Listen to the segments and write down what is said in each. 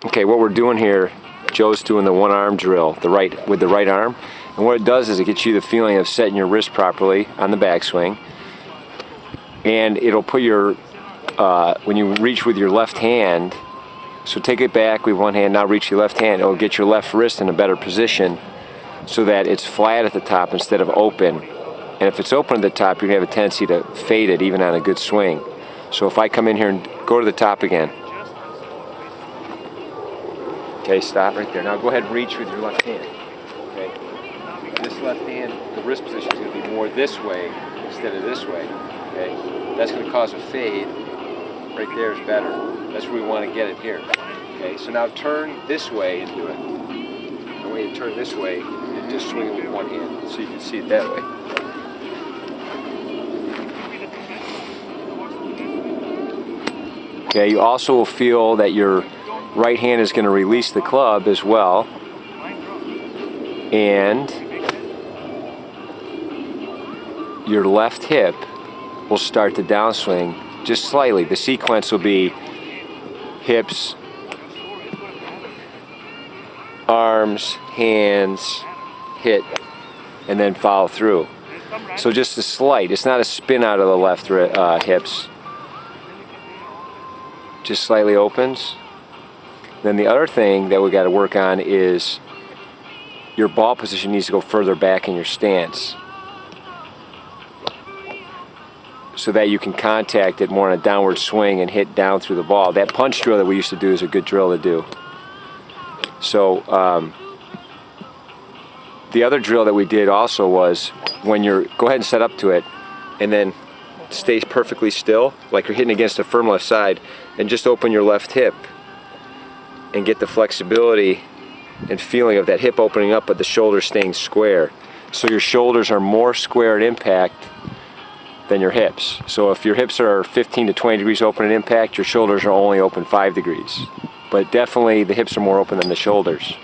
Okay, what we're doing here, Joe's doing the one arm drill, with the right arm. And what it does is it gets you the feeling of setting your wrist properly on the backswing. And it'll put your, when you reach with your left hand, so take it back with one hand, now reach your left hand, it'll get your left wrist in a better position so that it's flat at the top instead of open. And if it's open at the top, you're going to have a tendency to fade it even on a good swing. So if I come in here and go to the top again. Okay, stop right there. Now go ahead and reach with your left hand. Okay. This left hand, the wrist position is going to be more this way instead of this way. Okay. That's going to cause a fade. Right there is better. That's where we want to get it here. Okay. So now turn this way and do it. And when you turn this way, you just swing it with one hand, so you can see it that way. Okay. You also will feel that your right hand is going to release the club as well, and your left hip will start the downswing just slightly. The sequence will be hips, arms, hands, hit, and then follow through. So just a slight, it's not a spin out of the left hips, just slightly opens. Then the other thing that we got to work on is your ball position needs to go further back in your stance so that you can contact it more on a downward swing and hit down through the ball. That punch drill that we used to do is a good drill to do. So the other drill that we did also was when you're, go ahead and set up to it and then stay perfectly still like you're hitting against a firm left side and just open your left hip and get the flexibility and feeling of that hip opening up but the shoulders staying square. So your shoulders are more square at impact than your hips. So if your hips are 15 to 20 degrees open at impact, your shoulders are only open 5 degrees. But definitely the hips are more open than the shoulders.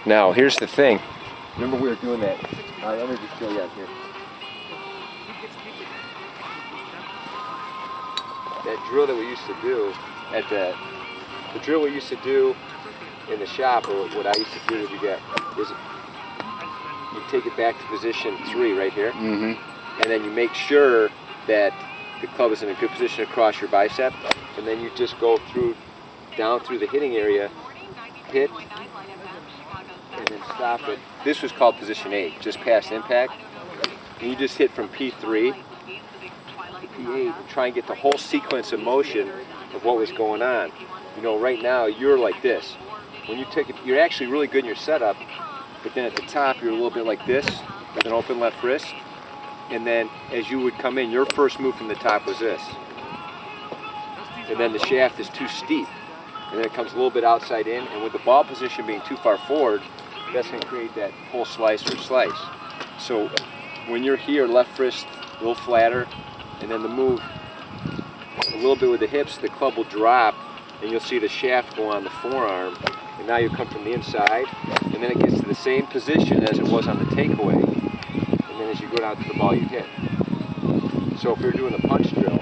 Now here's the thing. Remember we were doing that. Let me just show you out here. That drill that we used to do at the drill we used to do in the shop, or what I used to do is you take it back to position 3 right here, and then you make sure that the club is in a good position across your bicep, and then you just go down through the hitting area, hit, and then stop it. This was called position 8, just past impact, and you just hit from P3 P8 and try and get the whole sequence of motion of what was going on. You know, right now you're like this. When you take it, you're actually really good in your setup, but then at the top you're a little bit like this with an open left wrist, and then as you would come in, your first move from the top was this, and then the shaft is too steep, and then it comes a little bit outside in, and with the ball position being too far forward, that's going to create that full slice or slice. So when you're here, left wrist a little flatter, and then the move a little bit with the hips, the club will drop and you'll see the shaft go on the forearm, and now you come from the inside and then it gets to the same position as it was on the takeaway, and then as you go down to the ball you hit. So if you're doing a punch drill,